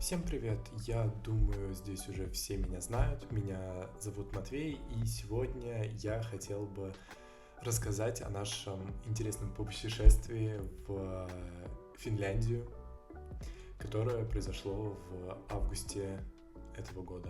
Всем привет! Я думаю, здесь уже все меня знают. Меня зовут Матвей, и сегодня я хотел бы рассказать о нашем интересном путешествии в Финляндию, которое произошло в августе этого года.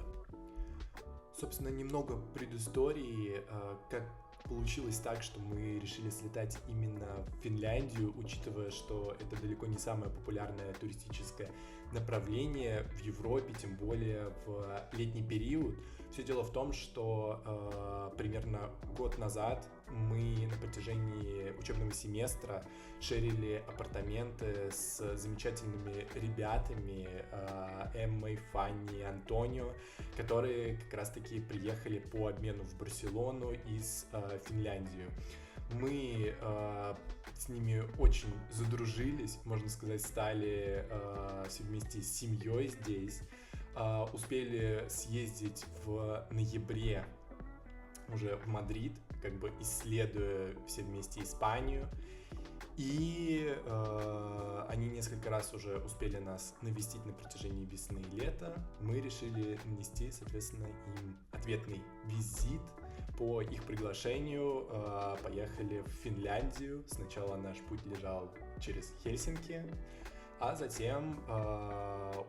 Собственно, немного предыстории, как получилось так, что мы решили слетать именно в Финляндию, учитывая, что это далеко не самое популярное туристическое направление в Европе, тем более в летний период. Все дело в том, что примерно год назад мы на протяжении учебного семестра шерили апартаменты с замечательными ребятами Эммой, Фанни и Антонио, которые как раз-таки приехали по обмену в Барселону из Финляндию. Мы с ними очень задружились, можно сказать, стали все вместе с семьей здесь. Успели съездить в ноябре уже в Мадрид, как бы исследуя все вместе Испанию. И они несколько раз уже успели нас навестить на протяжении весны и лета. Мы решили нанести, соответственно, им ответный визит. По их приглашению поехали в Финляндию. Сначала наш путь лежал через Хельсинки, а затем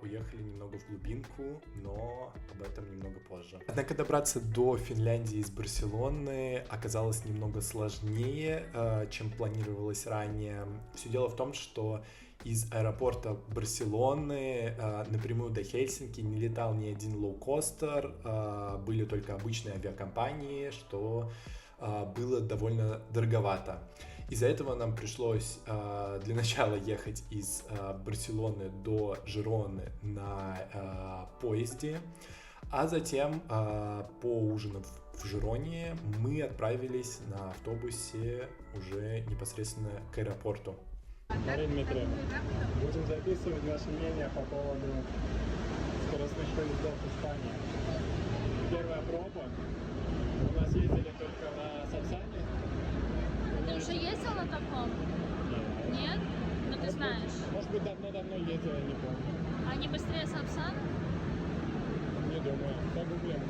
уехали немного в глубинку, но об этом немного позже. Однако добраться до Финляндии из Барселоны оказалось немного сложнее, чем планировалось ранее. Все дело в том, что из аэропорта Барселоны напрямую до Хельсинки не летал ни один лоукостер, были только обычные авиакомпании, что было довольно дороговато. Из-за этого нам пришлось для начала ехать из Барселоны до Жироны на поезде, а затем, поужинав в Жироне, мы отправились на автобусе уже непосредственно к аэропорту. Мария Дмитриевна, будем записывать ваше мнение по поводу скоростных поездов в Испании. Первая проба. У нас ездили только на Сапсане. Ты уже ездил на таком? Нет? Ну ты знаешь. Может быть, давно ездила, не помню. Они быстрее Сапсан? Не думаю. Погуглим.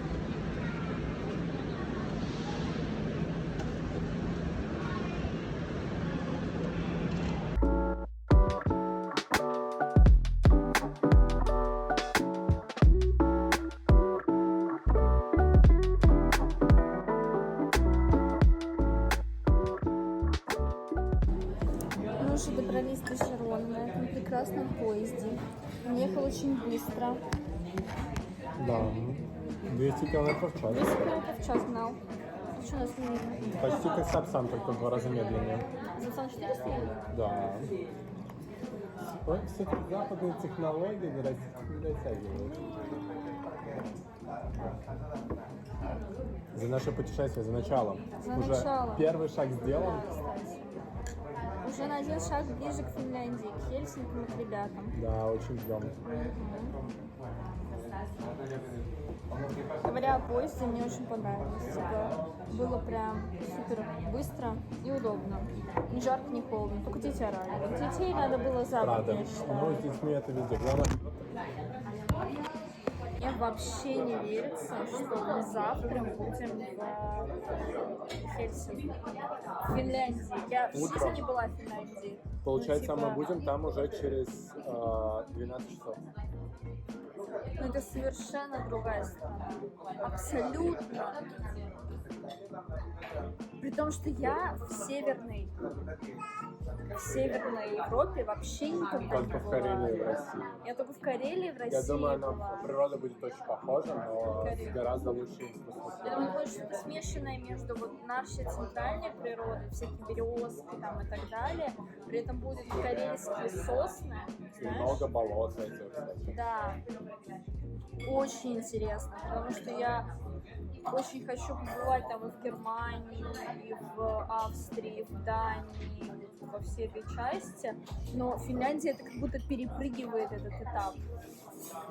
Мы уже добрались до Жироны на этом прекрасном поезде. Он ехал очень быстро. Да, 200 км в час. 200 км в час гнал. Что у нас не видно? Почти как Сапсан, только в 2 раза медленнее. Сапсан 400 едет? Да. Ой, все-таки западные технологии до российских не дотягивают. За наше путешествие, за начало. Уже начало. первый шаг сделан. Кстати. Уже на один шаг ближе к Финляндии, к Хельсинкам и к ребятам. Да, очень ждем. Говоря о поезде, мне очень понравилось. Типа, было прям супер быстро и удобно. Ни жарко, ни холодно. Только дети орали. Вот детей надо было забыть, Правда. я считаю. Ну, с детьми это везде. Главное... Мне вообще не верится, что мы завтра будем в Хельсинки, в Финляндии. Я в жизни не была в Финляндии. Получается, Ну, типа, мы будем там уже через 12 часов. Ну, это совершенно другая страна. Абсолютно. При том, что я в Северной Европе вообще никогда Только не в была. Карелии и в России. Я только в Карелии и в России Я думаю, была. природа будет очень похожа, но с гораздо лучшей Я инфраструктурой. думаю, будет что-то смешанное между вот нашей центральной природой, всякие березки там и так далее. При этом будут карельские сосны, И знаешь? много болот этих, кстати. Да, очень интересно, потому что я очень хочу побывать там и в Германии, и в Австрии, и в Дании, во всей этой части, но Финляндия это как будто перепрыгивает этот этап.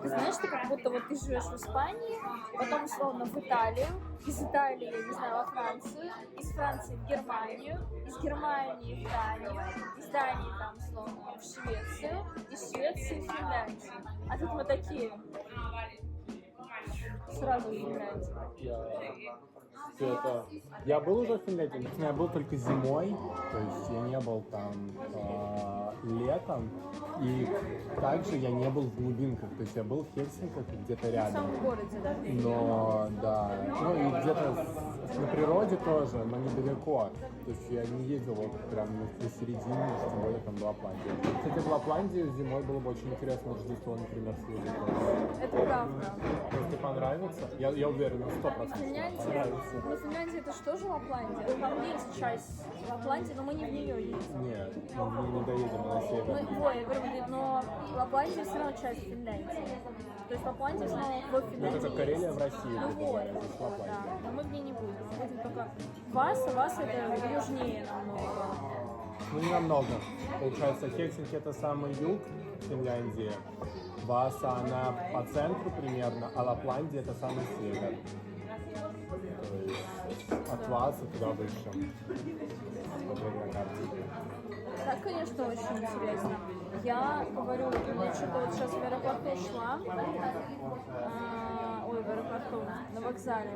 Ты знаешь, ты как будто вот ты живешь в Испании, потом условно в Италию, из Италии, я не знаю, во Францию, из Франции в Германию, из Германии в Данию, из Дании там условно в Швецию, из Швеции в Финляндию. А тут мы такие сразу в Финляндии. Я был уже в Финляндии, но я был только зимой, то есть я не был там летом, и также я не был в глубинках, то есть я был в Хельсинках где-то В рядом. самом городе, да? Но, да, ну и где-то на природе тоже, но недалеко. То есть я не ездил вот прям на середине, тем более там в Лапландии. Кстати, в Лапландии зимой было бы очень интересно Рождество, например, съездить. Это правда. Если понравится, я уверен, на 100% Финляндия, понравится. ну Финляндия это что же Лапландия? Ну, там есть часть Лапландии, но мы не в нее едем. Нет, мы не доедем на север. Ну, ой, я говорю, но Лапландия все равно часть Финляндии. То есть Лапландия все равно в Финляндии. Ну, это как Карелия в России, Ну грубо вот, говоря, здесь Лапландия. да. Но мы в ней не будем. Будем только Васа. Васа это южнее намного. Ну, не намного. Получается, Хельсинки это самый юг Финляндии. Васа, она по центру примерно, а Лапландия это самый север. То есть от Васа туда выше. Смотреть на карте. Так, конечно, очень интересно. Я говорю, я что-то вот сейчас в аэропорту шла, в аэропорту, на вокзале.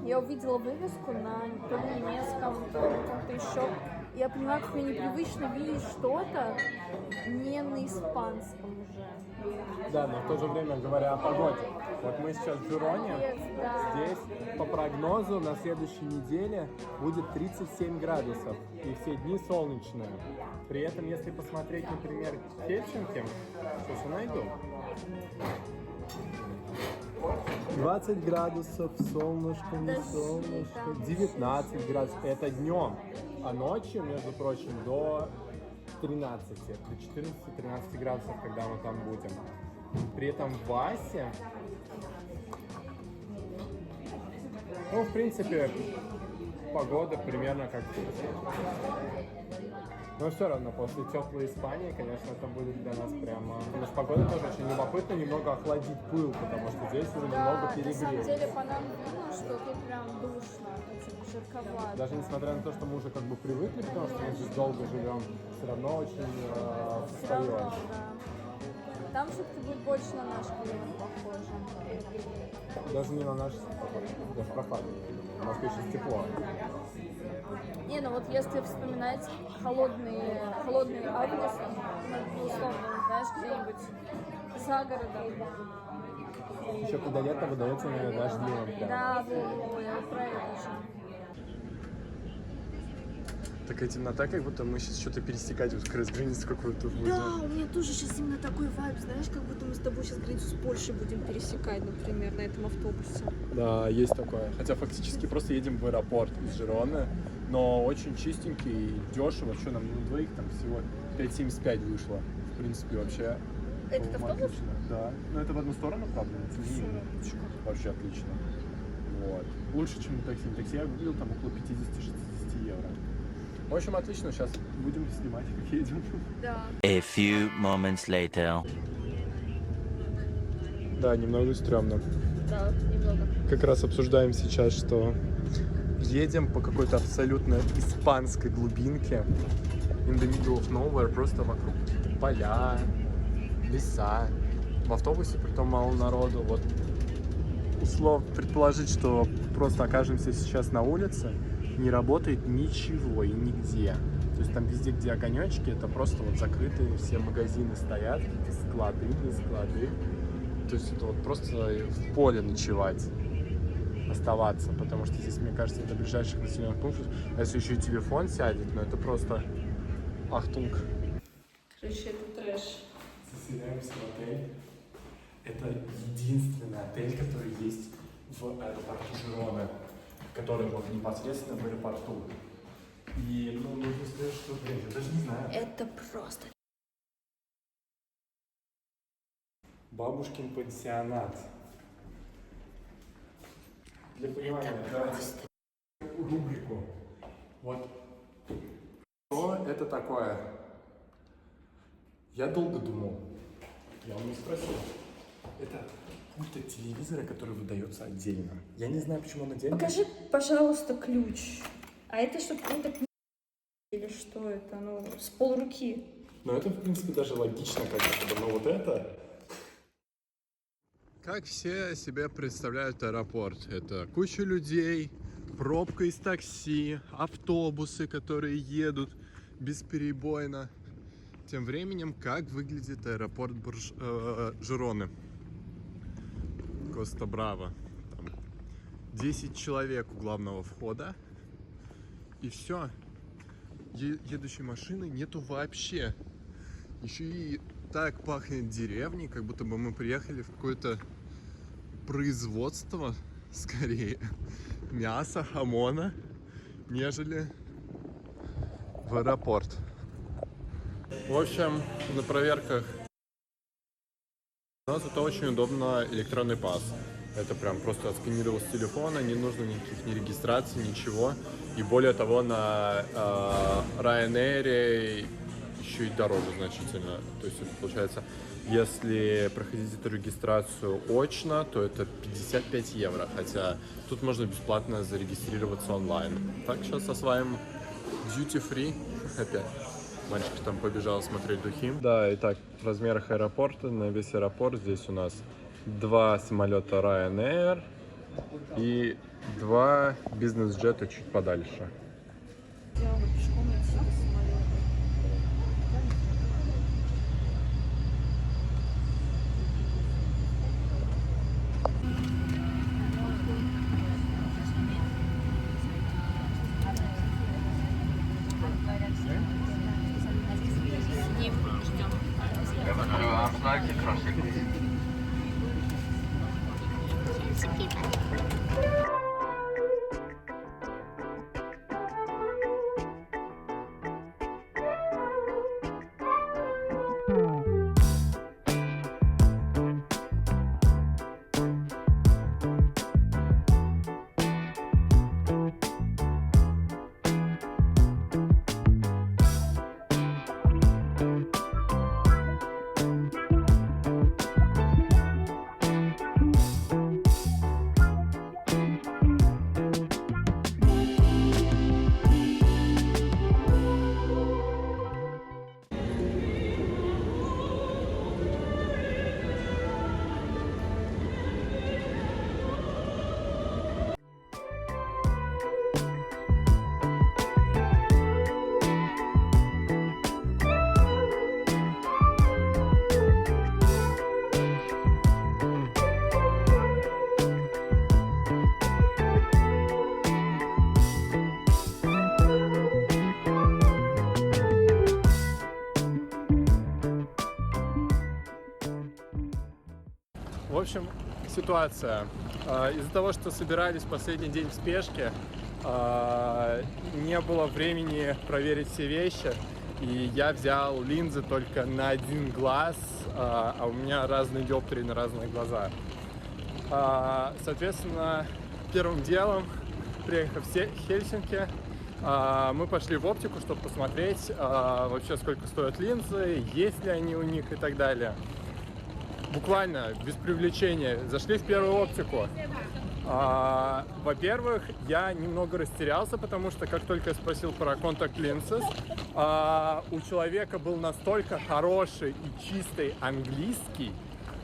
Я увидела вывеску на то ли немецком, то ли каком-то еще. Я понимаю, как мне непривычно видеть что-то не на испанском уже. Да, но в то же время говоря о погоде. Вот мы сейчас в Жироне. Да. Здесь по прогнозу на следующей неделе будет 37 градусов. И все дни солнечные. При этом, если посмотреть, например, Хельсинки, сейчас я найду. 20 градусов, солнышко, не солнышко, 19 градусов. Это днем. А ночью, между прочим, до 13, до 14-13 градусов, когда мы там будем. При этом в Васе, ну, в принципе, погода примерно как здесь. Но все равно, после теплой Испании, конечно, это будет для нас прямо... Но с погодой тоже очень любопытно немного охладить пыл, потому что здесь уже немного На самом перегрет. деле по нам видно, что тут прям душно, типа жарковато. Даже несмотря на то, что мы уже как бы привыкли, потому что мы здесь долго живем, все равно очень Все равно, встает. да. Там все-таки будет больше на наш климат похоже. Даже не на наш, даже прохладно. У нас сейчас тепло. Не, ну вот если вспоминать холодные августы, ну, условно, знаешь, где-нибудь за городом. Еще когда лето выдается, наверное, дождливым прям. Да, я вот про это очень. Такая темнота, как будто мы сейчас что-то пересекать, вот как раз границу какую-то будем. Да, у меня тоже сейчас именно такой вайб, знаешь, как будто мы с тобой сейчас границу с Польшей будем пересекать, например, на этом автобусе. Да, есть такое. Хотя фактически просто едем в аэропорт из Жироны, но очень чистенький и дешево. Что нам на двоих там всего 5,75 вышло. В принципе, вообще. Этот по-моему, автобус? отлично. Да. Но это в одну сторону, правда, на цене. Вообще отлично. Вот. Лучше, чем на такси. На такси я купил там около 50-60 евро. В общем, отлично. Сейчас будем снимать, как едем. Да. A few moments later. Да, немного стрёмно. Да, немного. Как раз обсуждаем сейчас, что едем по какой-то абсолютно испанской глубинке. In the middle of nowhere, просто вокруг поля, леса. В автобусе притом мало народу. Вот условно предположить, что просто окажемся сейчас на улице, не работает ничего и нигде. То есть там везде, где огонечки, это просто вот закрытые все магазины стоят, какие-то склады, не склады. То есть это вот просто в поле ночевать, оставаться, потому что здесь, мне кажется, это ближайших населенных пунктов. А если еще и телефон сядет, ну это просто ахтунг. Короче, это трэш. Заселяемся в отель. Это единственный отель, который есть в аэропорту Жироны, который вот непосредственно в аэропорту. И, ну, нужно сказать, что, блин, я даже не знаю. Это просто. Бабушкин пансионат. Для понимания, давайте рубрику. Вот. Что это такое? Я долго думал. Я у них спросил. Это пульт от телевизора, который выдается отдельно. Я не знаю, почему он отдельно. Покажи, пожалуйста, ключ. А это что, какой-то или что это? Ну, с полруки. Ну, это, в принципе, даже логично как-то. Но вот это... Как все себе представляют аэропорт? Это куча людей, пробка из такси, автобусы, которые едут бесперебойно. Тем временем, как выглядит аэропорт Жироны? Коста-Браво. Там 10 человек у главного входа. И все. Едущей машины нету вообще. Еще и так пахнет деревней, как будто бы мы приехали в какое-то производство, скорее, мяса, хамона, нежели в аэропорт. В общем, на проверках у нас это очень удобно электронный пас. Это прям просто отсканировал с телефона, не нужно никаких ни регистраций, ничего. И более того, на Ryanair еще и дороже значительно. То есть это получается, если проходить эту регистрацию очно, то это 55 евро. Хотя тут можно бесплатно зарегистрироваться онлайн. Так, сейчас осваиваем duty free опять. Мальчик там побежал смотреть духи. Да, итак, в размерах аэропорта, на весь аэропорт здесь у нас 2 самолета Ryanair и 2 бизнес-джета чуть подальше. В общем, ситуация. Из-за того, что собирались последний день в спешке, не было времени проверить все вещи. И я взял линзы только на один глаз, а у меня разные диоптрии на разные глаза. Соответственно, первым делом, приехав в Хельсинки, мы пошли в оптику, чтобы посмотреть вообще, сколько стоят линзы, есть ли они у них и так далее. Буквально, без привлечения, зашли в первую оптику. Во-первых, я немного растерялся, потому что как только я спросил про contact lenses, у человека был настолько хороший и чистый английский,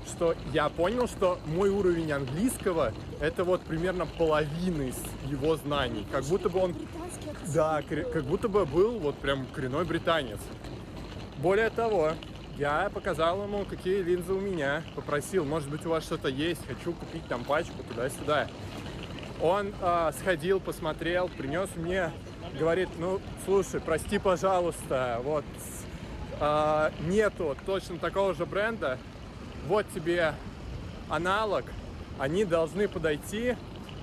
что я понял, что мой уровень английского это вот примерно половина из его знаний. Как будто бы он, да, как будто бы был вот прям коренной британец. Более того, я показал ему, какие линзы у меня, попросил, может быть, у вас что-то есть, хочу купить там пачку туда-сюда. Он сходил, посмотрел, принес мне, говорит, ну, слушай, прости, пожалуйста, вот нету точно такого же бренда, вот тебе аналог, они должны подойти.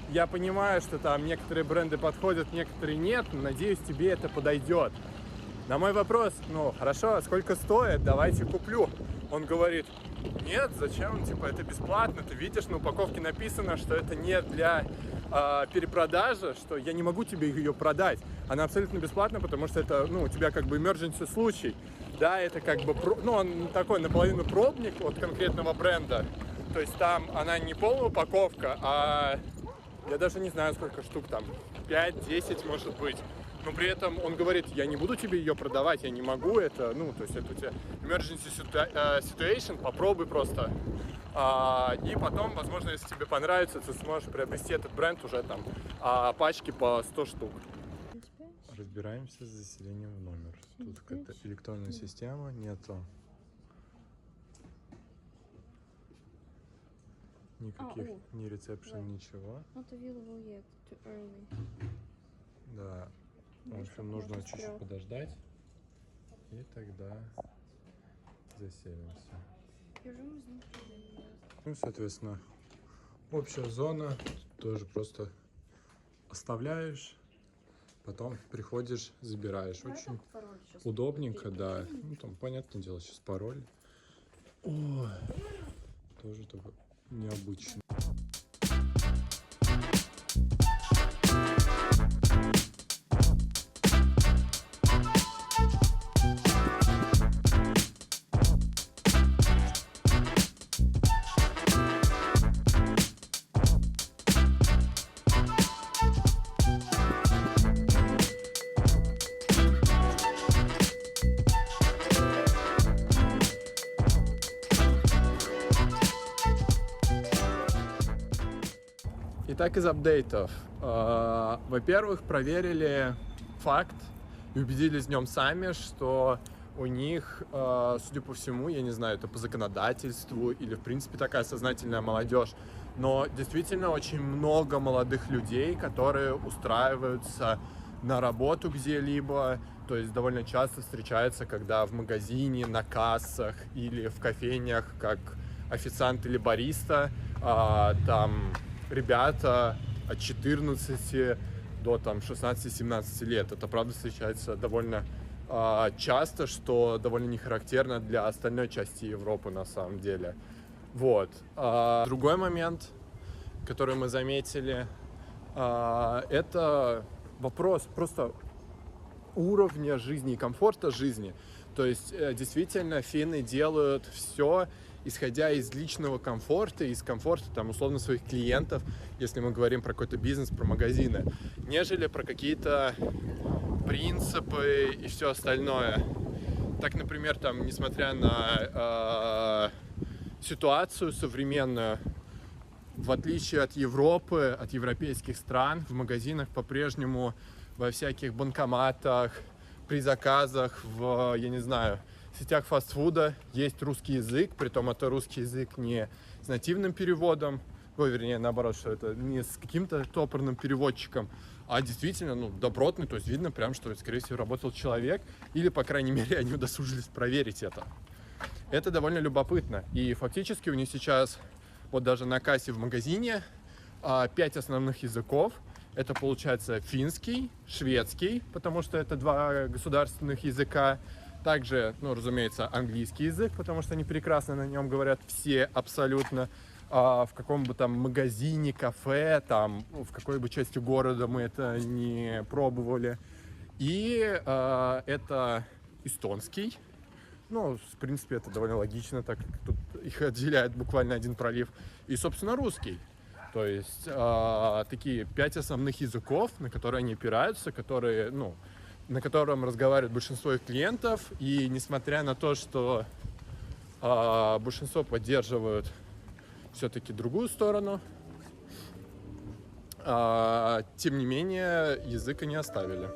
Я понимаю, что там некоторые бренды подходят, некоторые нет, но надеюсь, тебе это подойдет. На мой вопрос, ну, хорошо, сколько стоит, давайте куплю. Он говорит, нет, зачем, типа, это бесплатно, ты видишь, на упаковке написано, что это не для перепродажи, что я не могу тебе ее продать. она абсолютно бесплатна, потому что это, ну, у тебя как бы emergency случай. Да, это как бы, ну, он такой наполовину пробник от конкретного бренда. То есть там она не полная упаковка, а я даже не знаю, сколько штук там, 5-10 может быть. Но при этом он говорит, я не буду тебе ее продавать, я не могу это, ну, то есть это у тебя emergency situation, попробуй просто. И потом, возможно, если тебе понравится, ты сможешь приобрести этот бренд уже там пачки по 100 штук. Разбираемся с заселением в номер. Тут какая-то электронная система, нету никаких, ни ресепшн, ничего. Not available yet, too early. Да. В общем, нужно чуть-чуть подождать, и тогда заселимся. Ну, соответственно, общая зона, тоже просто оставляешь, потом приходишь, забираешь. Очень удобненько, да. Ну, там, понятное дело, сейчас пароль. Ой, тоже такой необычный. Итак, из апдейтов. Во-первых, проверили факт и убедились в нем сами, что у них, судя по всему, я не знаю, это по законодательству или, в принципе, такая сознательная молодежь, но действительно очень много молодых людей, которые устраиваются на работу где-либо, то есть довольно часто встречается, когда в магазине, на кассах или в кофейнях, как официант или бариста, там ребята от 14 до там 16-17 лет. Это правда встречается довольно часто, что довольно не характерно для остальной части Европы на самом деле. Вот. Другой момент, который мы заметили, это вопрос просто уровня жизни и комфорта жизни. То есть действительно финны делают все, исходя из личного комфорта, из комфорта, там, условно, своих клиентов, если мы говорим про какой-то бизнес, про магазины, нежели про какие-то принципы и все остальное. Так, например, там, несмотря на ситуацию современную, в отличие от Европы, от европейских стран, в магазинах по-прежнему во всяких банкоматах, при заказах, я не знаю, сетях фастфуда есть русский язык, притом это русский язык не с нативным переводом, вернее, наоборот, что это не с каким-то топорным переводчиком, а действительно, ну, добротный, то есть видно прям, что, скорее всего, работал человек, или, по крайней мере, они удосужились проверить это. Это довольно любопытно, и фактически у них сейчас, вот даже на кассе в магазине, 5 основных языков. Это получается финский, шведский, потому что это 2 государственных языка. Также, ну, разумеется, английский язык, потому что они прекрасно на нем говорят все абсолютно. В каком бы там магазине, кафе, там, в какой бы части города мы это не пробовали. И это эстонский. Ну, в принципе, это довольно логично, так как тут их отделяет буквально один пролив. И, собственно, русский. То есть такие 5 основных языков, на которые они опираются, которые, ну, на котором разговаривает большинство их клиентов. И несмотря на то, что большинство поддерживают все-таки другую сторону, тем не менее язык они оставили.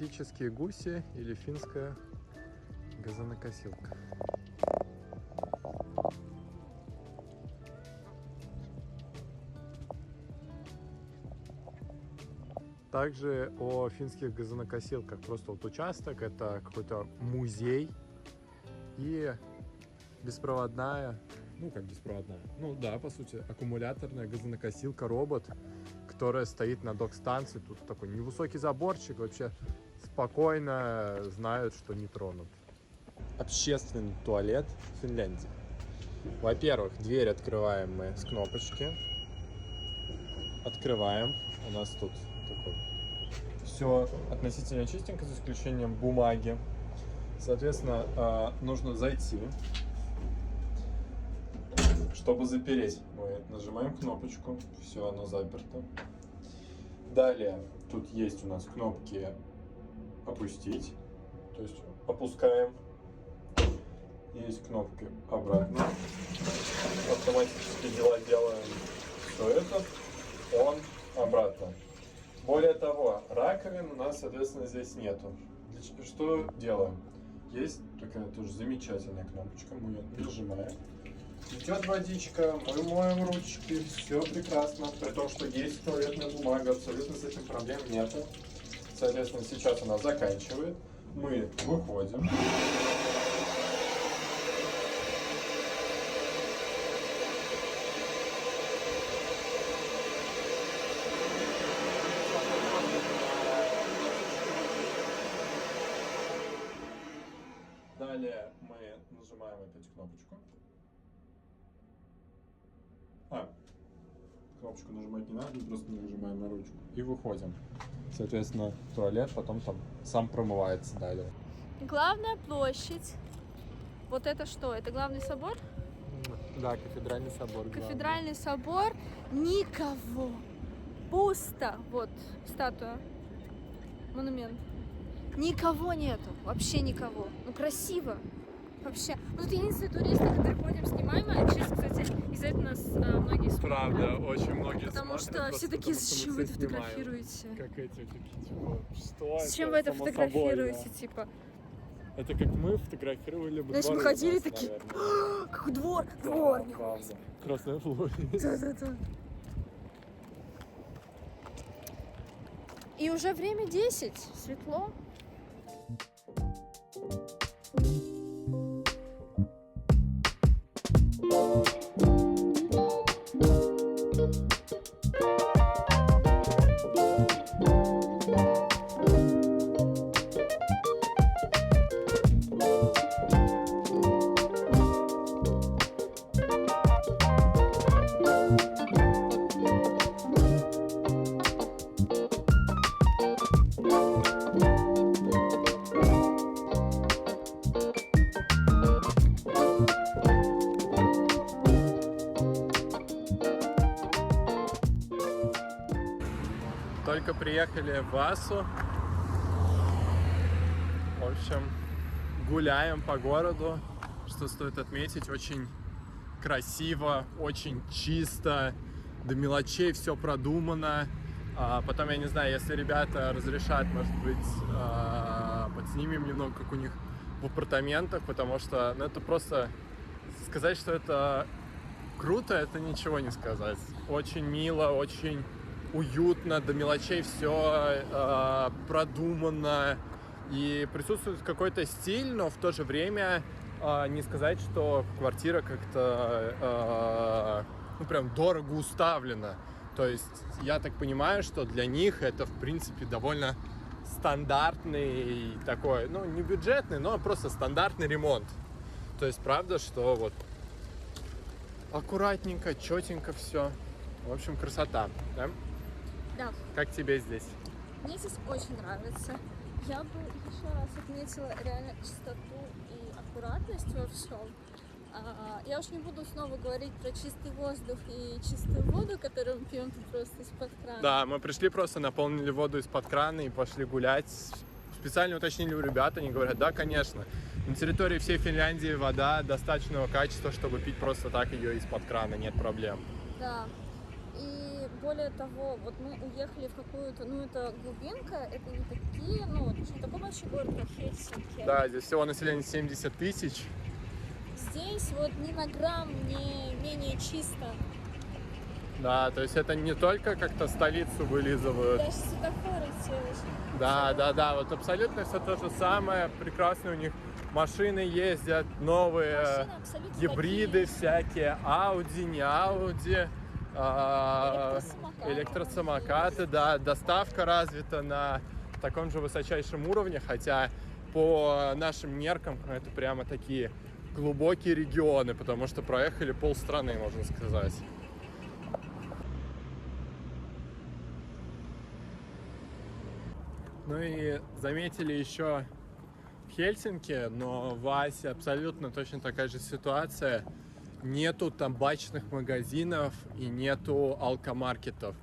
Классические гуси или финская газонокосилка. Также о финских газонокосилках. Просто вот участок, это какой-то музей и беспроводная, ну как беспроводная, ну да, по сути, аккумуляторная газонокосилка-робот, которая стоит на док-станции. Тут такой невысокий заборчик, вообще спокойно знают, что не тронут. Общественный туалет в Финляндии. Во-первых, дверь открываем мы с кнопочки. Открываем. У нас тут такой все относительно чистенько, за исключением бумаги. Соответственно, нужно зайти. Чтобы запереть, мы нажимаем кнопочку. Все, оно заперто. Далее, тут есть у нас кнопки опустить. То есть опускаем. Есть кнопки обратно. Автоматически дела делаем. Все это. Он обратно. Более того, раковин у нас, соответственно, здесь нету. Что делаем? Есть такая тоже замечательная кнопочка, мы ее нажимаем. Идет водичка, мы моем ручки, все прекрасно. При том, что есть туалетная бумага, абсолютно с этим проблем нету. Соответственно, сейчас она заканчивает. Мы выходим. Далее мы нажимаем опять кнопочку. Кнопочку нажимать не надо, мы просто нажимаем на ручку. И выходим. Соответственно, туалет потом там сам промывается далее. Главная площадь. Вот это что? Это главный собор? Да, кафедральный собор. Кафедральный собор. Никого. Пусто. Вот статуя. Монумент. Никого нету. Вообще никого. Ну красиво. Вообще. Вот это единственные туристы, которые ходим, снимаем. А сейчас, кстати, из-за этого нас многие смотрят. Правда, очень многие Потому смотрят, что все такие, с чем вы это фотографируете? Как эти такие, типа, что С чем вы это само фотографируете, собой, да. типа? Это как мы фотографировали бы Знаешь, двор мы у ходили нас, такие, наверное. какой двор, Да, двор. правда. Красная площадь. Да. И уже время 10, светло. Только приехали в Васу. В общем, гуляем по городу. Что стоит отметить, очень красиво, очень чисто, до мелочей все продумано. Потом, я не знаю, если ребята разрешат, может быть, подснимем немного, как у них в апартаментах, потому что, ну, это просто сказать, что это круто, это ничего не сказать. Очень мило, очень уютно, до мелочей все продумано, и присутствует какой-то стиль, но в то же время не сказать, что квартира как-то ну прям дорого уставлена. То есть я так понимаю, что для них это в принципе довольно стандартный такой, ну не бюджетный, но просто стандартный ремонт. То есть правда, что вот аккуратненько, четенько все. В общем, красота, да? Да. Как тебе здесь? Мне здесь очень нравится. Я бы еще раз отметила реально чистоту и аккуратность во всем. Я уж не буду снова говорить про чистый воздух и чистую воду, которую мы пьем тут просто из-под крана. Да, мы пришли, просто наполнили воду из-под крана и пошли гулять. Специально уточнили у ребят, они говорят, да, конечно. На территории всей Финляндии вода достаточного качества, чтобы пить просто так ее из-под крана, нет проблем. Да. И более того, вот мы уехали в какую-то, ну это глубинка, это не такие, ну это же не такой большой город, как Хельсинки. Да, здесь всего население 70 тысяч. Здесь вот ни на грамм не менее чисто. Да, то есть это не только как-то столицу вылизывают. Даже светофоры все очень. Да, вот абсолютно все то же самое. Прекрасные у них машины ездят, новые Машины абсолютно гибриды такие. всякие, Audi, не Audi, электросамокаты, да, доставка развита на таком же высочайшем уровне, хотя по нашим меркам это прямо такие глубокие регионы, потому что проехали полстраны, можно сказать. Ну и заметили еще в Хельсинки, но в Асе абсолютно точно такая же ситуация. Нету табачных магазинов и нету алкомаркетов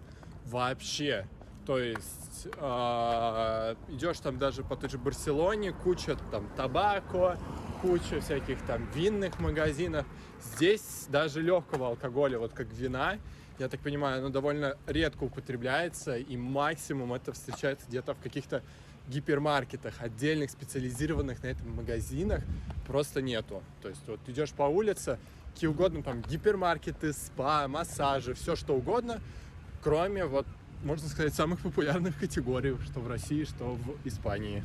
вообще. То есть идешь там даже по той же Барселоне, куча там табако, куча всяких там винных магазинов. Здесь даже легкого алкоголя, вот как вина, я так понимаю, оно довольно редко употребляется, и максимум это встречается где-то в каких-то гипермаркетах, отдельных специализированных на этом магазинах просто нету. То есть вот идешь по улице, какие угодно там гипермаркеты, спа, массажи, все что угодно, кроме вот, можно сказать, самых популярных категорий, что в России, что в Испании.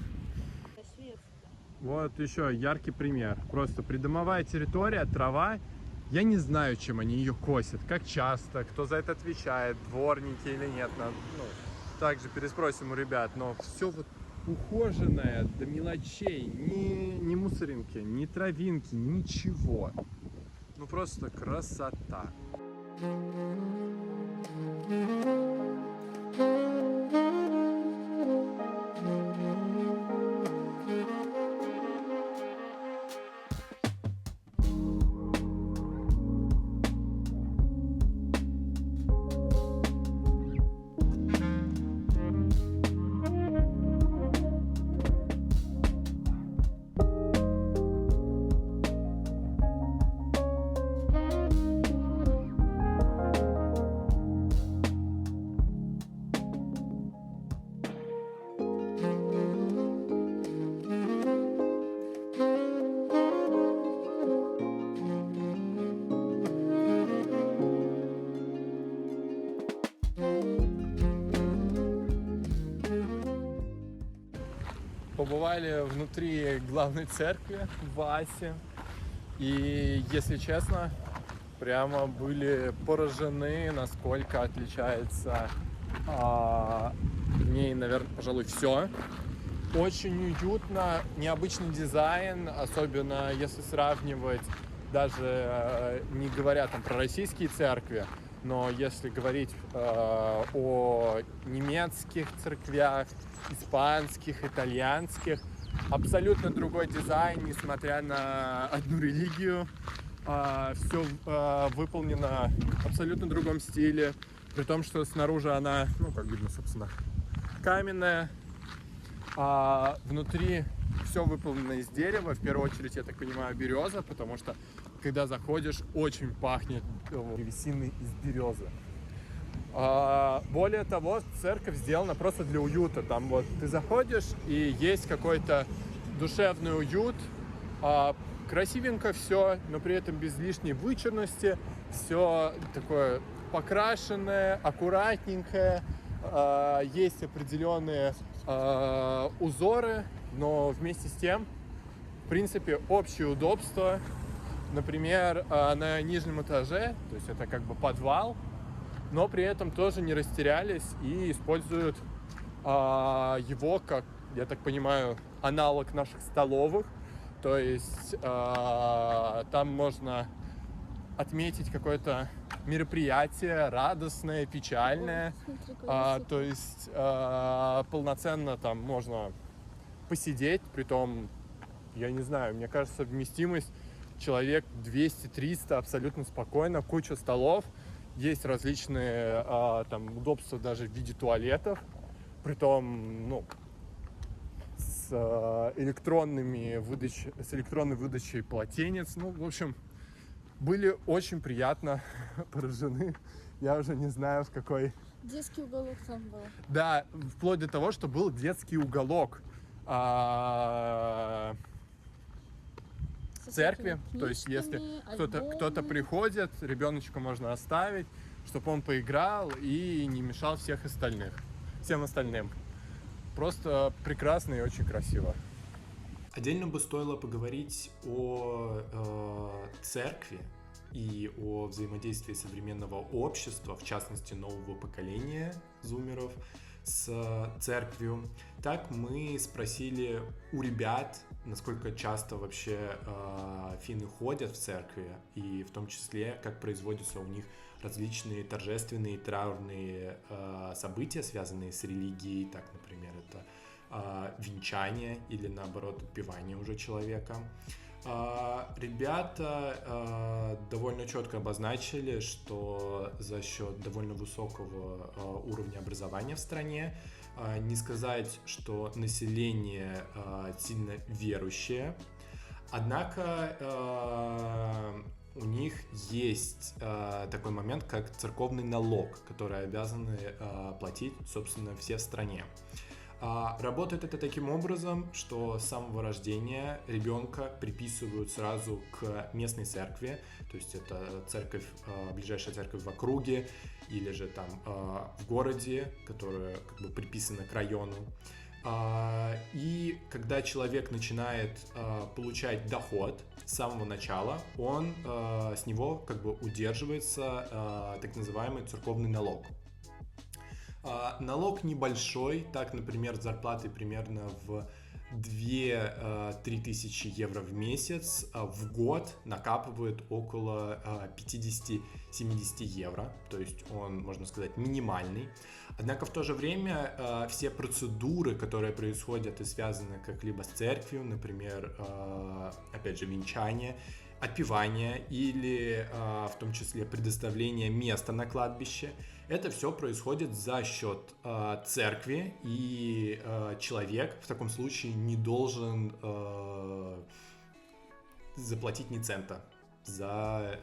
Вот еще яркий пример. Просто придомовая территория, трава. Я не знаю, чем они ее косят, как часто, кто за это отвечает, дворники или нет. Также переспросим у ребят, но все вот ухоженное до мелочей, ни мусоринки, ни травинки, ничего. Ну просто красота. Побывали внутри главной церкви в Асе. И, если честно, прямо были поражены, насколько отличается в ней, наверное, пожалуй, все. Очень уютно, необычный дизайн, особенно если сравнивать, даже не говоря там про российские церкви, но если говорить о немецких церквях, испанских, итальянских, абсолютно другой дизайн, несмотря на одну религию. Все выполнено в абсолютно другом стиле, при том, что снаружи она, ну, как видно, собственно, каменная, а внутри все выполнено из дерева. В первую очередь, я так понимаю, береза, потому что, когда заходишь, очень пахнет древесиной из березы. Более того, церковь сделана просто для уюта. Там вот ты заходишь, и есть какой-то душевный уют. Красивенько все, но при этом без лишней вычурности. Все такое покрашенное, аккуратненькое. Есть определенные узоры, но вместе с тем, в принципе, общее удобство. Например, на нижнем этаже, то есть это как бы подвал, но при этом тоже не растерялись и используют его как, я так понимаю, аналог наших столовых. То есть там можно отметить какое-то мероприятие радостное, печальное. То есть полноценно там можно посидеть, притом, я не знаю, мне кажется, вместимость человек 200-300 абсолютно спокойно, куча столов. Есть различные там удобства даже в виде туалетов, притом, ну, с электронной выдачей полотенец. Ну, в общем, были очень приятно поражены Я уже не знаю, в какой... Детский уголок там был. Да, вплоть до того, что был детский уголок Со церкви. всякими То есть, если книжками, кто-то альбомами. приходит, ребеночка можно оставить, чтобы он поиграл и не мешал всем остальным. Просто прекрасно и очень красиво. Отдельно бы стоило поговорить о церкви и о взаимодействии современного общества, в частности нового поколения зумеров, с церковью. Так мы спросили у ребят, насколько часто вообще финны ходят в церкви, и в том числе, как производятся у них различные торжественные, траурные события, связанные с религией. Так, например, это венчание или, наоборот, отпевание уже человека. Ребята довольно четко обозначили, что за счет довольно высокого уровня образования в стране, не сказать, что население сильно верующее, однако у них есть такой момент, как церковный налог, который обязаны платить, собственно, все в стране. Работает это таким образом, что с самого рождения ребенка приписывают сразу к местной церкви, то есть это церковь, ближайшая церковь в округе или же там в городе, которая как бы приписана к району. И когда человек начинает получать доход с самого начала, он с него как бы удерживается так называемый церковный налог. Налог небольшой, так, например, зарплаты примерно в 2-3 тысячи евро в месяц, в год накапывает около 50-70 евро, то есть он, можно сказать, минимальный. Однако в то же время все процедуры, которые происходят и связаны как-либо с церковью, например, опять же, венчание, отпевание или в том числе предоставление места на кладбище, это все происходит за счет церкви, и человек в таком случае не должен заплатить ни цента за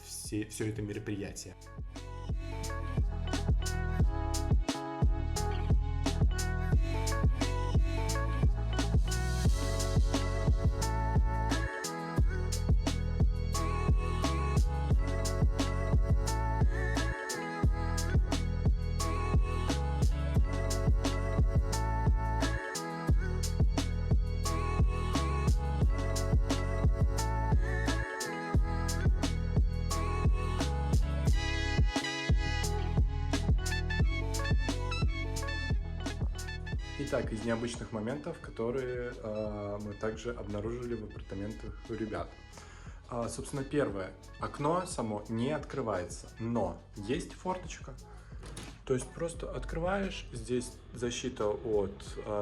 все это мероприятие. Итак, из необычных моментов, которые мы также обнаружили в апартаментах у ребят. Собственно, первое. Окно само не открывается, но есть форточка. То есть просто открываешь, здесь защита от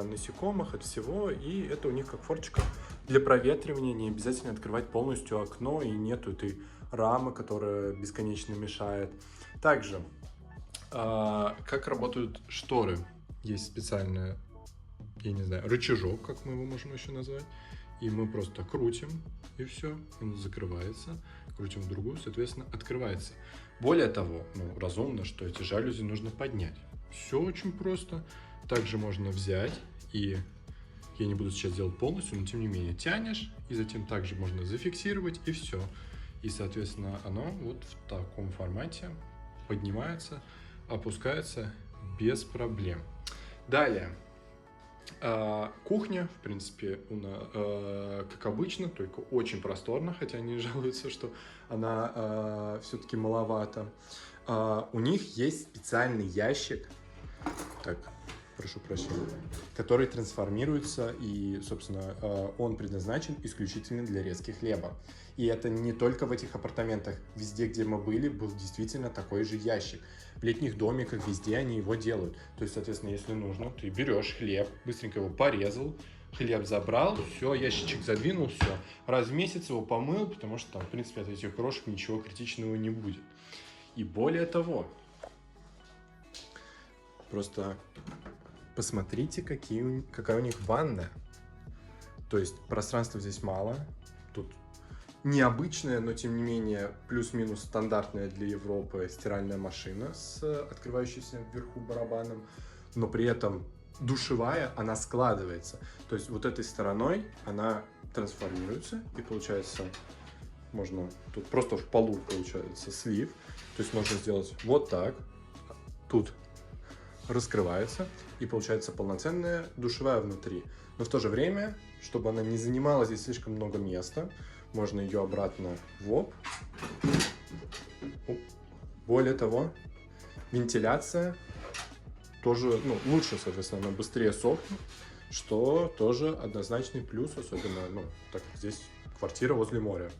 насекомых, от всего, и это у них как форточка для проветривания. Не обязательно открывать полностью окно, и нету этой рамы, которая бесконечно мешает. Также, как работают шторы. Есть специальный, я не знаю, рычажок, как мы его можем еще назвать. И мы просто крутим, и все, он закрывается. Крутим в другую, соответственно, открывается. Более того, разумно, что эти жалюзи нужно поднять. Все очень просто. Также можно взять, и я не буду сейчас делать полностью, но тем не менее тянешь, и затем также можно зафиксировать, и все. И, соответственно, оно вот в таком формате поднимается, опускается без проблем. Далее, кухня, в принципе, как обычно, только очень просторно, хотя они жалуются, что она все-таки маловато. У них есть специальный ящик, так, прошу прощения, который трансформируется, и, собственно, он предназначен исключительно для резки хлеба. И это не только в этих апартаментах. Везде, где мы были, был действительно такой же ящик. В летних домиках везде они его делают. То есть, соответственно, если нужно, ты берешь хлеб, быстренько его порезал, хлеб забрал, все, ящичек задвинул, все. Раз в месяц его помыл, потому что там, в принципе, от этих крошек ничего критичного не будет. И более того, просто посмотрите, какая у них ванная. То есть пространства здесь мало. Тут необычная, но тем не менее плюс-минус стандартная для Европы стиральная машина с открывающимся вверху барабаном, но при этом душевая, она складывается. То есть вот этой стороной она трансформируется, и получается, можно тут просто в полу получается слив. То есть можно сделать вот так, тут раскрывается, и получается полноценная душевая внутри. Но в то же время, чтобы она не занимала здесь слишком много места, можно ее обратно в оп. Более того, вентиляция тоже, ну, лучше, соответственно, она быстрее сохнет, что тоже однозначный плюс, особенно, ну, так как здесь квартира возле моря.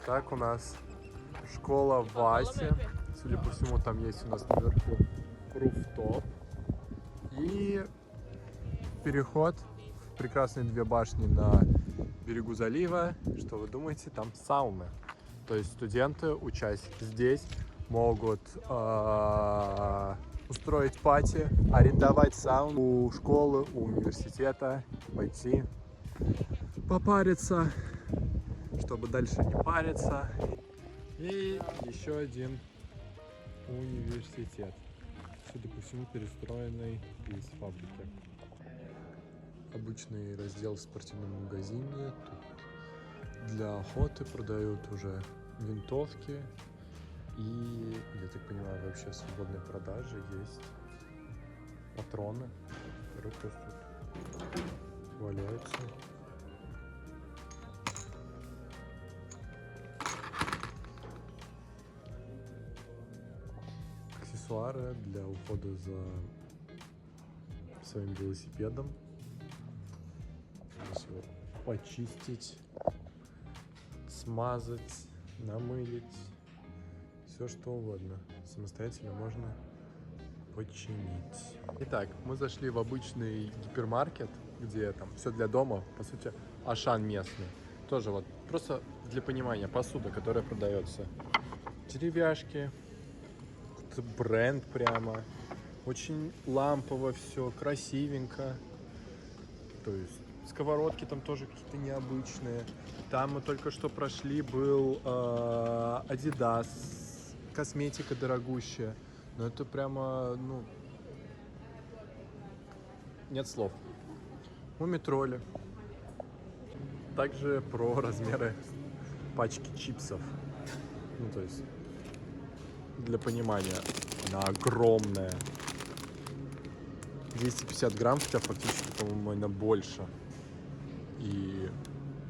Так, у нас школа Васи. Судя по всему, там есть у нас наверху руфтоп. И переход в прекрасные две башни на берегу залива. Что вы думаете? Там сауны. То есть студенты, учась здесь, могут устроить пати, арендовать саунд у школы, у университета, пойти попариться, чтобы дальше не париться. И еще один университет, судя по всему, перестроенный из фабрики. Обычный раздел в спортивном магазине. Тут для охоты продают уже винтовки. И, я так понимаю, вообще в свободной продаже есть патроны, которые просто тут валяются. Аксессуары для ухода за своим велосипедом. Здесь его почистить, смазать, намылить. Все что угодно. Самостоятельно можно починить. Итак, мы зашли в обычный гипермаркет, где там все для дома, по сути, Ашан местный. Тоже вот, просто для понимания, посуда, которая продается. Деревяшки, бренд прямо, очень лампово все, красивенько. То есть сковородки там тоже какие-то необычные. Там мы только что прошли, был Adidas, косметика дорогущая. Но это прямо, ну, нет слов. Мумитроли. Также про размеры пачки чипсов. Ну, то есть, для понимания, она огромная. 250 грамм, хотя фактически, по-моему, она больше. И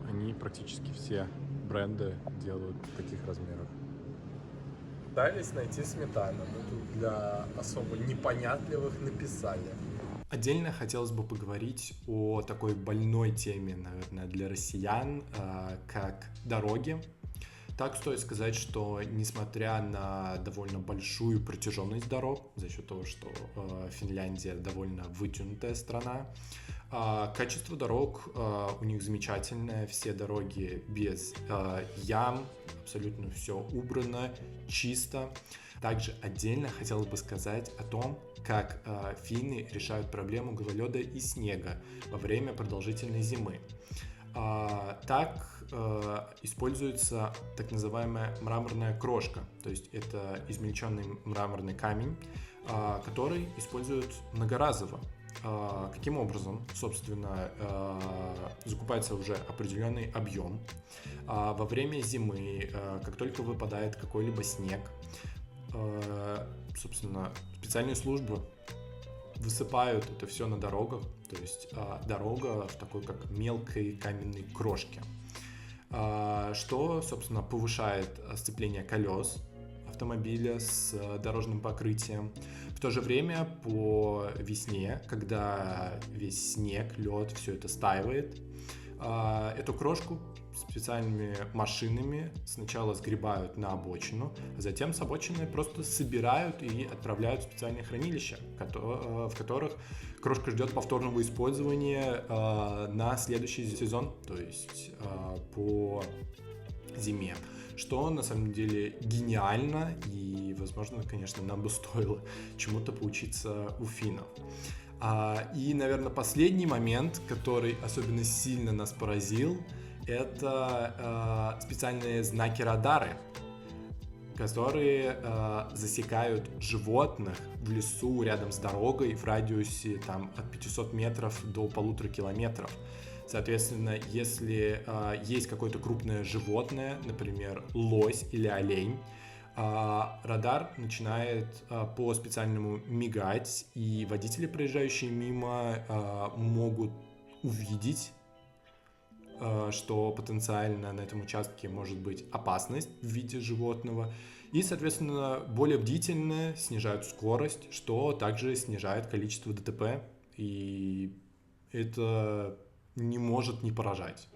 они практически все бренды делают в таких размерах. Пытались найти сметану, но тут для особо непонятливых написали. Отдельно хотелось бы поговорить о такой больной теме, наверное, для россиян, как дороги. Так стоит сказать, что несмотря на довольно большую протяженность дорог, за счет того, что Финляндия довольно вытянутая страна, качество дорог у них замечательное, все дороги без ям, абсолютно все убрано, чисто. Также отдельно хотелось бы сказать о том, как финны решают проблему гололеда и снега во время продолжительной зимы. Так используется так называемая мраморная крошка, то есть это измельченный мраморный камень, который используют многоразово. Каким образом? Собственно, закупается уже определенный объем. Во время зимы, как только выпадает какой-либо снег, собственно, специальные службы высыпают это все на дорогах, то есть дорога в такой как мелкой каменной крошке, что, собственно, повышает сцепление колес автомобиля с дорожным покрытием. В то же время по весне, когда весь снег, лед, все это стаивает, эту крошку специальными машинами сначала сгребают на обочину, а затем с обочины просто собирают и отправляют в специальные хранилища, в которых крошка ждет повторного использования на следующий сезон, то есть по зиме. Что на самом деле гениально, и, возможно, конечно, нам бы стоило чему-то поучиться у финнов. И, наверное, последний момент, который особенно сильно нас поразил, это специальные знаки-радары, которые засекают животных в лесу рядом с дорогой в радиусе там, от 500 метров до 1,5 километров. Соответственно, если есть какое-то крупное животное, например, лось или олень, радар начинает по специальному мигать, и водители, проезжающие мимо, могут увидеть, что потенциально на этом участке может быть опасность в виде животного, и, соответственно, более бдительно снижают скорость, что также снижает количество ДТП, и это не может не поражать.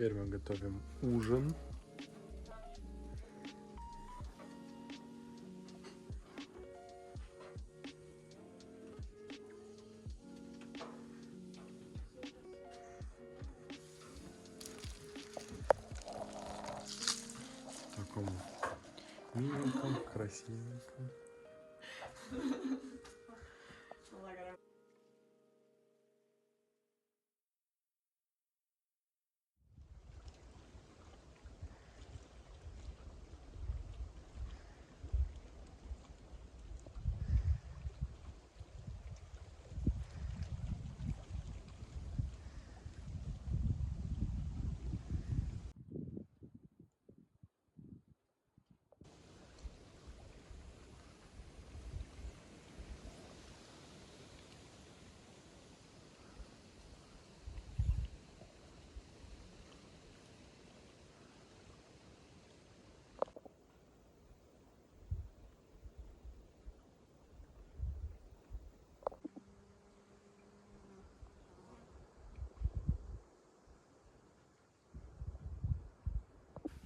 Теперь мы готовим ужин. В таком миленьком, красивеньком.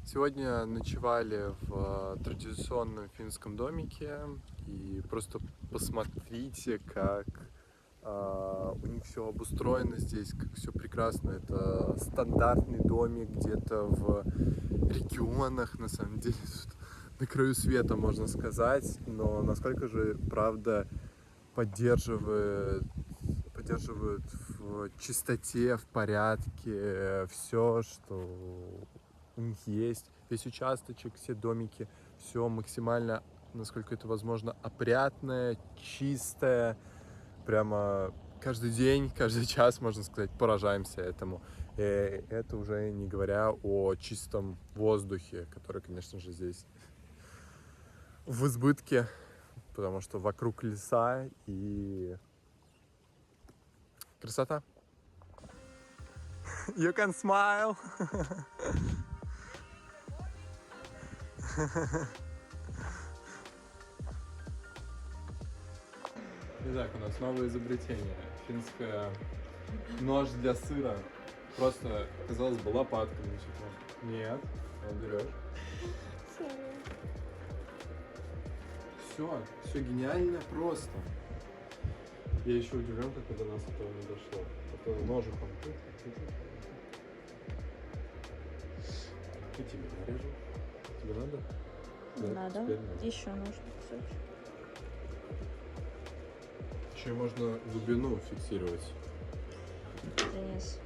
Сегодня ночевали в традиционном финском домике, и просто посмотрите, как у них все обустроено здесь, как все прекрасно. Это стандартный домик где-то в регионах, на самом деле, на краю света, можно сказать, но насколько же, правда, поддерживают в чистоте, в порядке все, что у них есть, весь участочек, все домики, все максимально, насколько это возможно, опрятное, чистое. Прямо каждый день, каждый час, можно сказать, поражаемся этому. И это уже не говоря о чистом воздухе, который, конечно же, здесь в избытке, потому что вокруг леса и красота. You can smile. Итак, у нас новое изобретение. Финское нож для сыра. Просто, казалось бы, лопатка. Нет, он берешь. Все гениально просто. Я еще удивлен, как до нас этого не дошло. Это ножиком. И тебе нарежу. Тебе надо? Надо. Теперь надо. Еще нужно кусочек. Еще можно глубину фиксировать. Денис.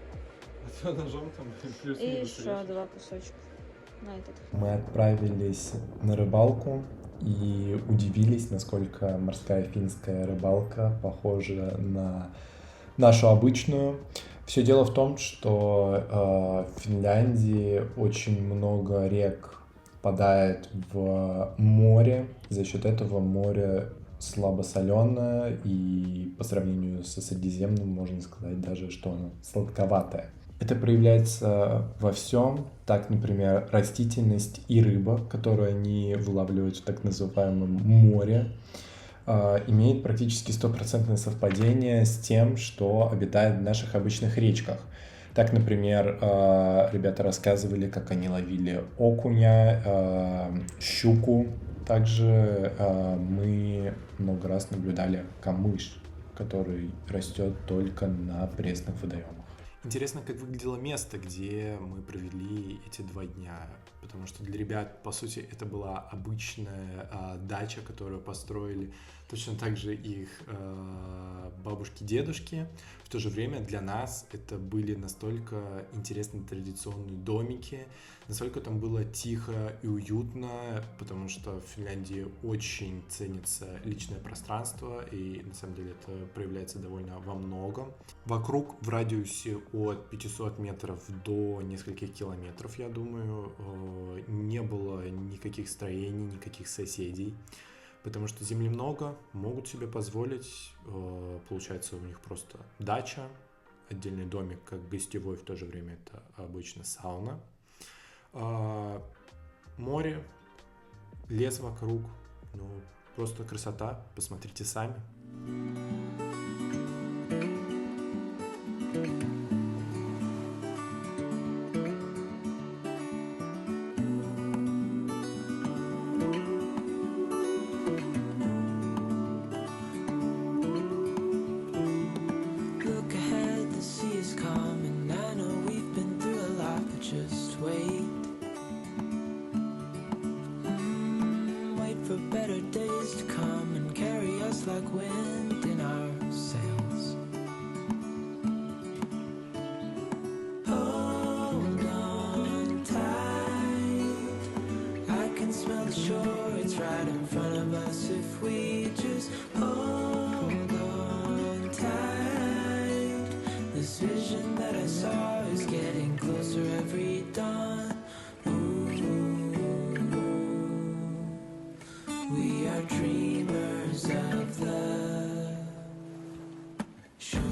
А то ножом там И плюс-минус еще режешь. 2 кусочка. На этот. Мы отправились на рыбалку и удивились, насколько морская финская рыбалка похожа на нашу обычную. Все дело в том, что в Финляндии очень много рек впадает в море. За счет этого море слабосоленое, и по сравнению со Средиземным можно сказать даже, что оно сладковатое. Это проявляется во всем. Так, например, растительность и рыба, которую они вылавливают в так называемом море, имеет практически 100% совпадение с тем, что обитает в наших обычных речках. Так, например, ребята рассказывали, как они ловили окуня, щуку. Также мы много раз наблюдали камыш, который растет только на пресных водоемах. Интересно, как выглядело место, где мы провели эти 2 дня, потому что для ребят, по сути, это была обычная дача, которую построили точно так же их бабушки-дедушки. В то же время для нас это были настолько интересные традиционные домики, настолько там было тихо и уютно, потому что в Финляндии очень ценится личное пространство, и на самом деле это проявляется довольно во многом. Вокруг, в радиусе от 500 метров до нескольких километров, я думаю, не было никаких строений, никаких соседей, потому что земли много, могут себе позволить, получается у них просто дача, отдельный домик как гостевой, в то же время это обычно сауна, море, лес вокруг, ну просто красота, посмотрите сами. saw is getting closer every dawn. Ooh, we are dreamers of the shore.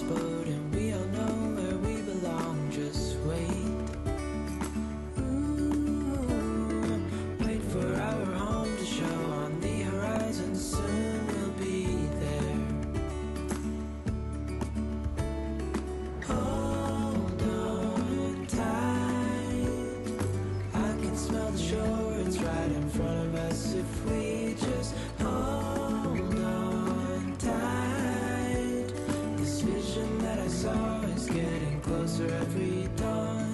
Boat and we all know where we belong. Just wait. Ooh, wait for our home to show on the horizon. Soon we'll be there. Hold on tight. I can smell the shore. It's right in front of us if we just hold on tight. This vision that I saw is getting closer every dawn.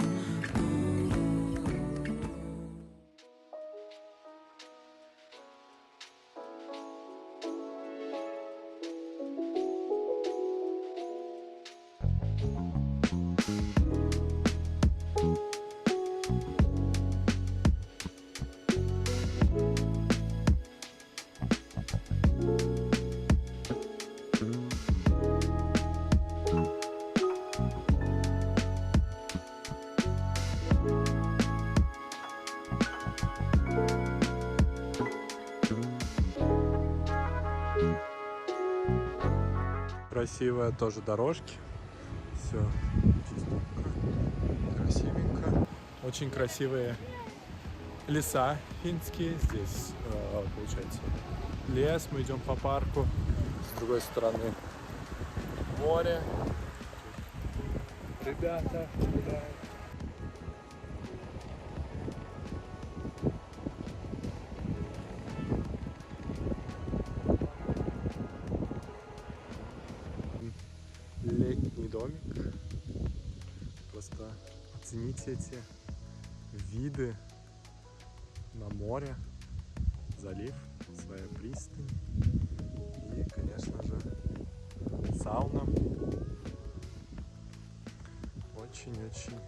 Красивые тоже дорожки. Все красивенько. Очень красивые леса финские. Здесь получается лес. Мы идем по парку. С другой стороны море. Тут ребята гуляют. Летний домик. Просто оцените эти виды на море, залив, своя пристань и, конечно же, сауна. Очень-очень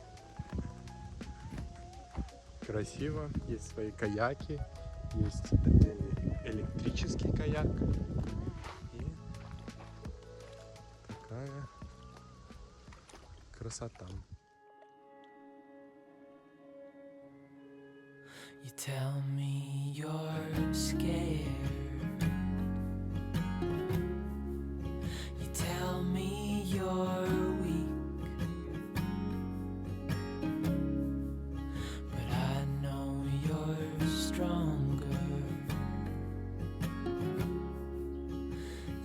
красиво. Есть свои каяки, есть отдельный электрический каяк. И такая красота. You tell me you're scared. You tell me you're weak. But I know you're stronger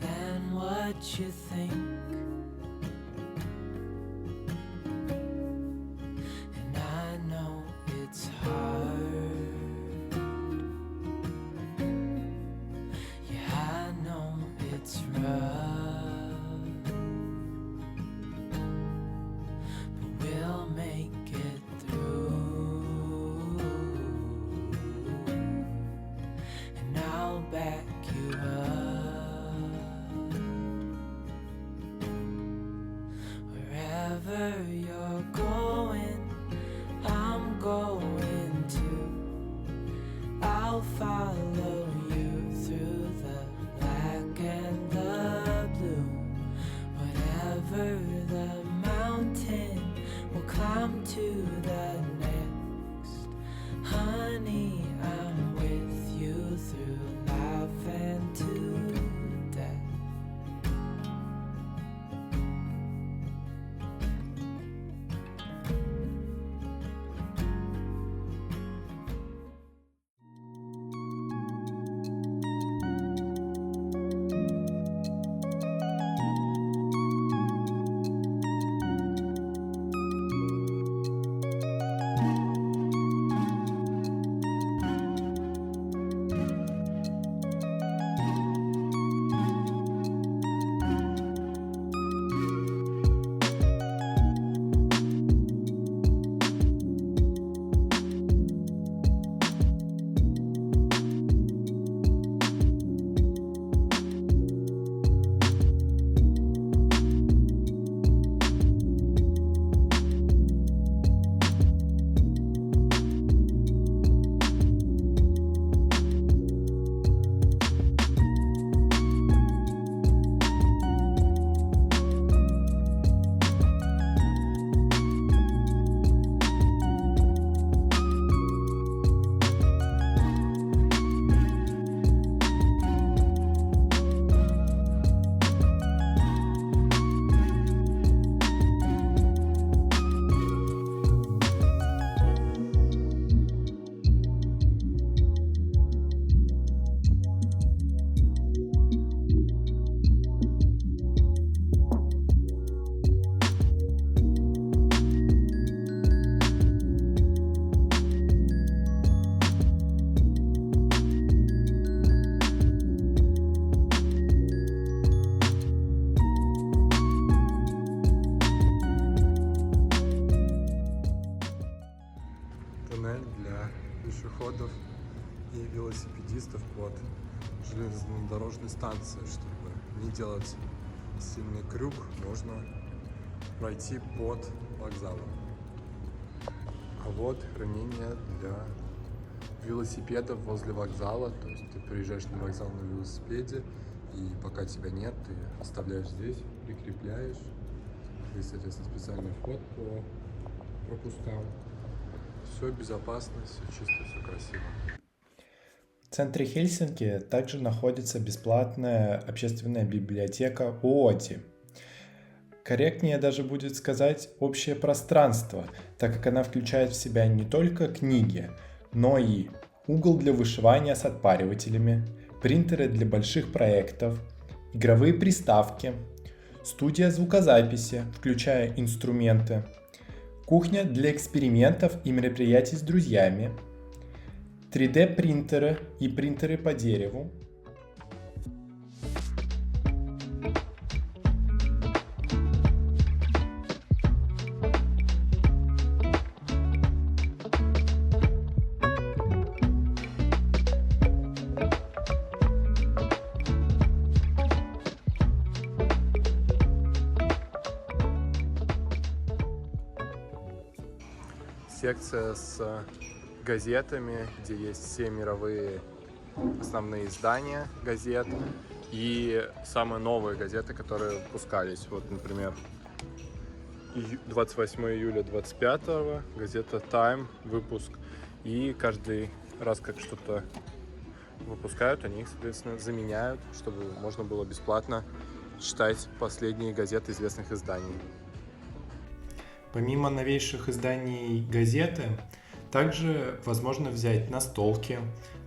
than what you think. And I know it's hard. It's rough, but we'll make it through, and I'll back you up. Wherever you're going, I'm going to. I'll follow you through the black and the blue. Whatever the mountain, we'll climb to the next. Honey, I'm with you through life and to death. велосипедистов под железнодорожной станцией, чтобы не делать сильный крюк, можно пройти под вокзалом. А вот хранение для велосипедов возле вокзала, то есть ты приезжаешь на вокзал на велосипеде, и пока тебя нет, ты оставляешь здесь, прикрепляешь. Здесь, соответственно, специальный вход по пропускам. Все безопасно, все чисто, все красиво. В центре Хельсинки также находится бесплатная общественная библиотека ООТИ. Корректнее даже будет сказать общее пространство, так как она включает в себя не только книги, но и угол для вышивания с отпаривателями, принтеры для больших проектов, игровые приставки, студия звукозаписи, включая инструменты, кухня для экспериментов и мероприятий с друзьями, 3D-принтеры и принтеры по дереву, секция с газетами, где есть все мировые основные издания газет и самые новые газеты, которые выпускались. Вот, например, 28 июля 25-го, газета Time, выпуск. И каждый раз, как что-то выпускают, они их, соответственно, заменяют, чтобы можно было бесплатно читать последние газеты известных изданий. Помимо новейших изданий газеты, также возможно взять настолки,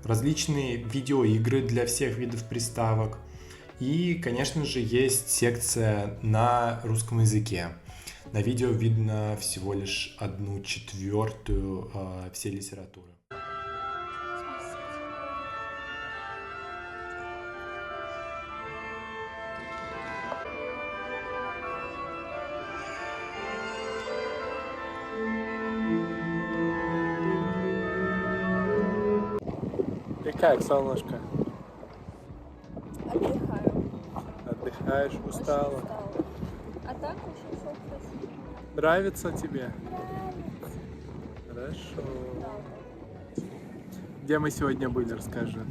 различные видеоигры для всех видов приставок. И, конечно же, есть секция на русском языке. На видео видно всего лишь 1/4 всей литературы. И как, солнышко? Отдыхаю. Отдыхаешь, устала? Очень устала. А так очень все красиво. Нравится тебе? Хорошо. Где мы сегодня были, расскажи.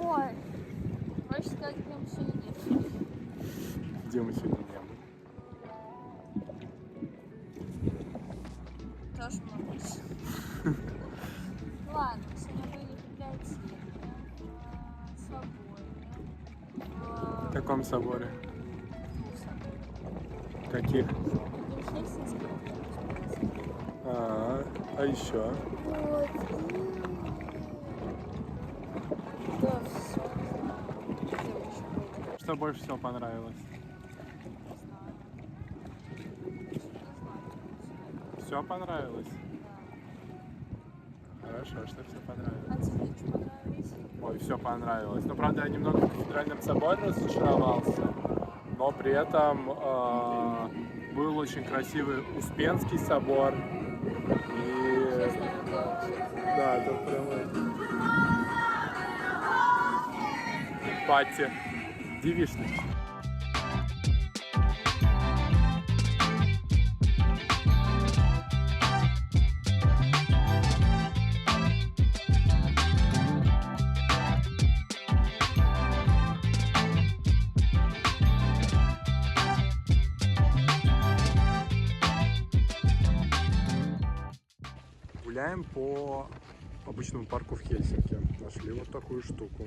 Ой, хочешь сказать, где мы сегодня не были? Где мы сегодня не были? Тоже могу. Ладно, сегодня были в библиотеке, в соборе, В каком соборе? в соборе. Каких? Хельсинский. А еще? Вот. Да, все. Где мы еще были? Что больше всего понравилось? Не знаю. Все понравилось? Хорошо, что все понравилось? А тебе что понравилось? Ой, все понравилось. Но, правда, я немного в кафедральном соборе разочаровался, но при этом был очень красивый Успенский собор. И... Да, это прямо... Пати. Девичник. Гуляем по обычному парку в Хельсинки. Нашли вот такую штуку.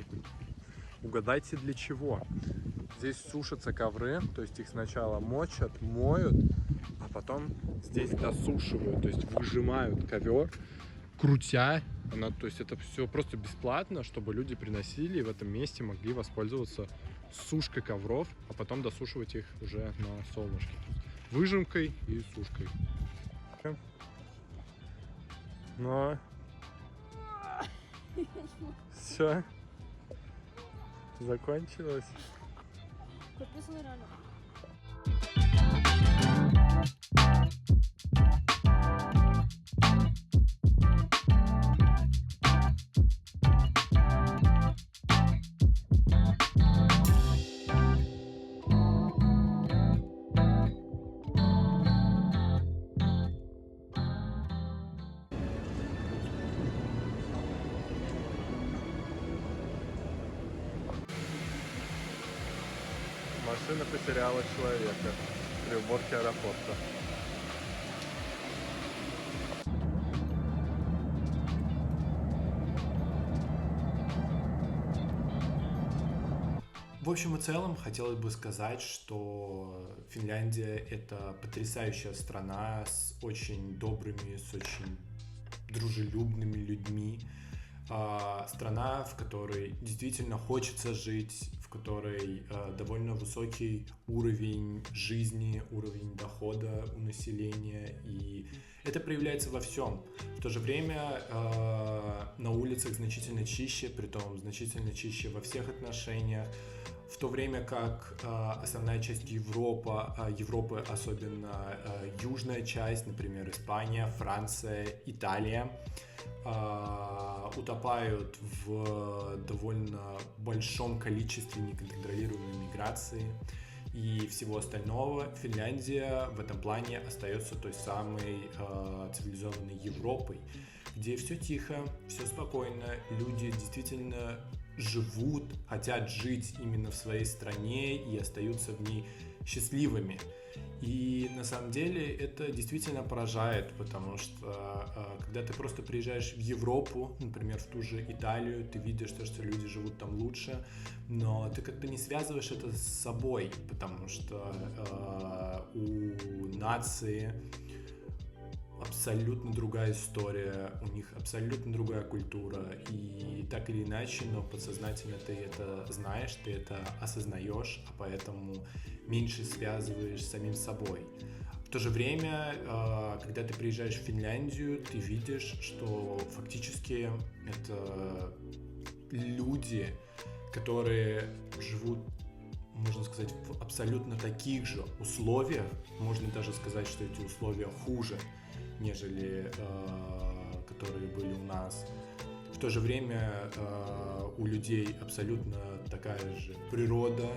Угадайте, для чего? Здесь сушатся ковры, то есть их сначала мочат, моют, а потом здесь досушивают, то есть выжимают ковер, крутя. То есть это все просто бесплатно, чтобы люди приносили и в этом месте могли воспользоваться сушкой ковров, а потом досушивать их уже на солнышке. Выжимкой и сушкой. Но все закончилось. Подписывай рано. машина потеряла человека при уборке аэропорта. В общем и целом, хотелось бы сказать, что Финляндия — это потрясающая страна с очень добрыми, с очень дружелюбными людьми. Страна, в которой действительно хочется жить, в которой довольно высокий уровень жизни, уровень дохода у населения, и это проявляется во всем. В то же время на улицах значительно чище, притом значительно чище во всех отношениях, в то время как основная часть Европы, особенно южная часть, например, Испания, Франция, Италия, утопают в довольно большом количестве неконтролируемой миграции и всего остального. Финляндия в этом плане остается той самой цивилизованной Европой, где все тихо, все спокойно, люди действительно живут, хотят жить именно в своей стране и остаются в ней счастливыми. И на самом деле это действительно поражает, потому что когда ты просто приезжаешь в Европу, например, в ту же Италию, ты видишь, что люди живут там лучше, но ты как-то не связываешь это с собой, потому что у нации абсолютно другая история, у них абсолютно другая культура, и так или иначе, но подсознательно ты это знаешь, ты это осознаешь, а поэтому меньше связываешь с самим собой. В то же время, когда ты приезжаешь в Финляндию, ты видишь, что фактически это люди, которые живут, можно сказать, в абсолютно таких же условиях, можно даже сказать, что эти условия хуже, нежели которые были у нас. В то же время у людей абсолютно такая же природа,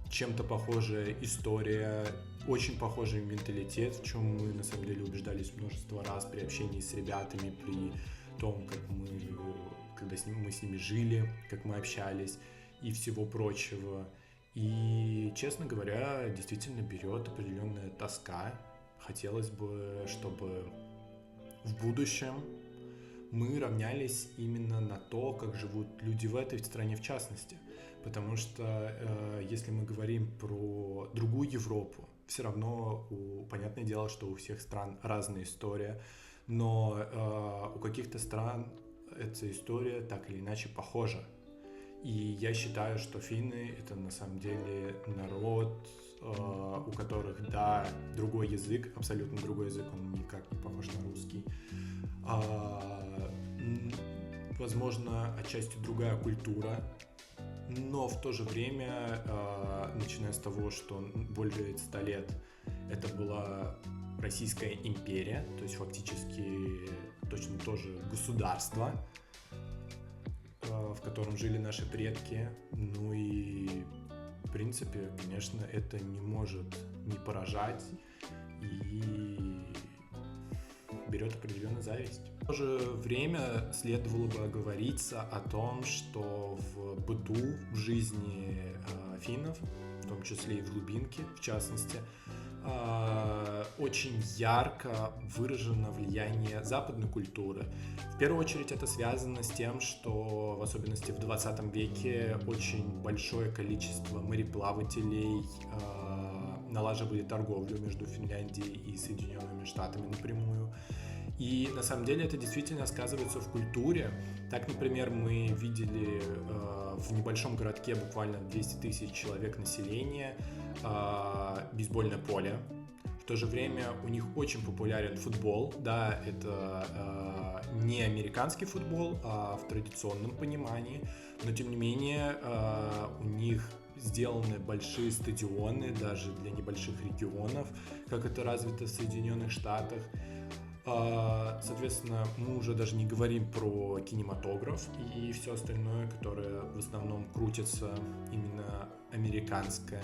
чем-то похожая история, очень похожий менталитет, в чем мы на самом деле убеждались множество раз при общении с ребятами, при том, когда мы с ними жили, как мы общались и всего прочего. И, честно говоря, действительно берет определенная тоска. Хотелось бы, чтобы в будущем мы равнялись именно на то, как живут люди в этой стране в частности. Потому что если мы говорим про другую Европу, все равно, понятное дело, что у всех стран разная история, но у каких-то стран эта история так или иначе похожа. И я считаю, что финны — это на самом деле народ, у которых, да, другой язык, абсолютно другой язык, он никак не похож на русский. Возможно, отчасти другая культура, но в то же время, начиная с того, что более 100 лет это была Российская империя, то есть фактически точно тоже государство, в котором жили наши предки. Ну и в принципе, конечно, это не может не поражать и берет определенную зависть. В то же время следовало бы оговориться о том, что в быту, в жизни финнов, в том числе и в глубинке, в частности, очень ярко выражено влияние западной культуры. В первую очередь это связано с тем, что в особенности в 20 веке очень большое количество мореплавателей налаживали торговлю между Финляндией и Соединенными Штатами напрямую. И на самом деле это действительно сказывается в культуре. Так, например, мы видели в небольшом городке, буквально 200 тысяч человек населения, бейсбольное поле. В то же время у них очень популярен футбол. Да, это не американский футбол, а в традиционном понимании. Но тем не менее у них сделаны большие стадионы даже для небольших регионов, как это развито в Соединенных Штатах. Соответственно, мы уже даже не говорим про кинематограф и все остальное, которое в основном крутится именно американское.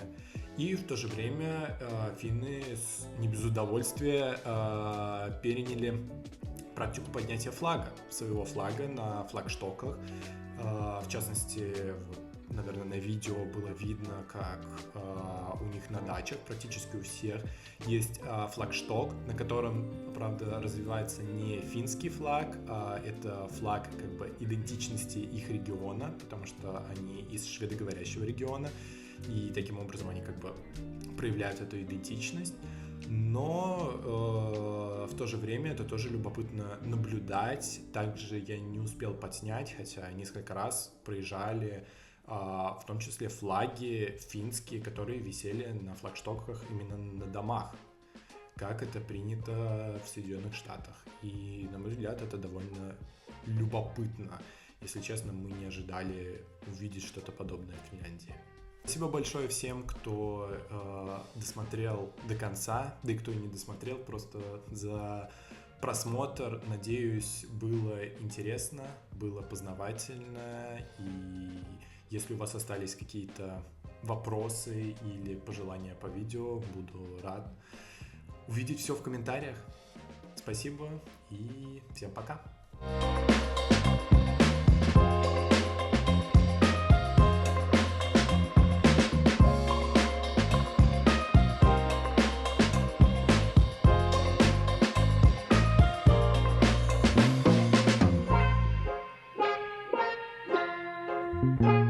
И в то же время финны не без удовольствия переняли практику поднятия флага, своего флага на флагштоках. В частности, наверное, на видео было видно, как у них на дачах практически у всех есть флагшток, на котором, правда, развивается не финский флаг, а это флаг как бы идентичности их региона, потому что они из шведоговорящего региона, и таким образом они как бы проявляют эту идентичность. Но в то же время это тоже любопытно наблюдать. Также я не успел подснять, хотя несколько раз проезжали в том числе флаги финские, которые висели на флагштоках именно на домах, как это принято в Соединенных Штатах. И, на мой взгляд, это довольно любопытно. Если честно, мы не ожидали увидеть что-то подобное в Финляндии. Спасибо большое всем, кто досмотрел до конца, да и кто не досмотрел, просто за просмотр. Надеюсь, было интересно, было познавательно, и если у вас остались какие-то вопросы или пожелания по видео, буду рад увидеть все в комментариях. Спасибо и всем пока! Thank you.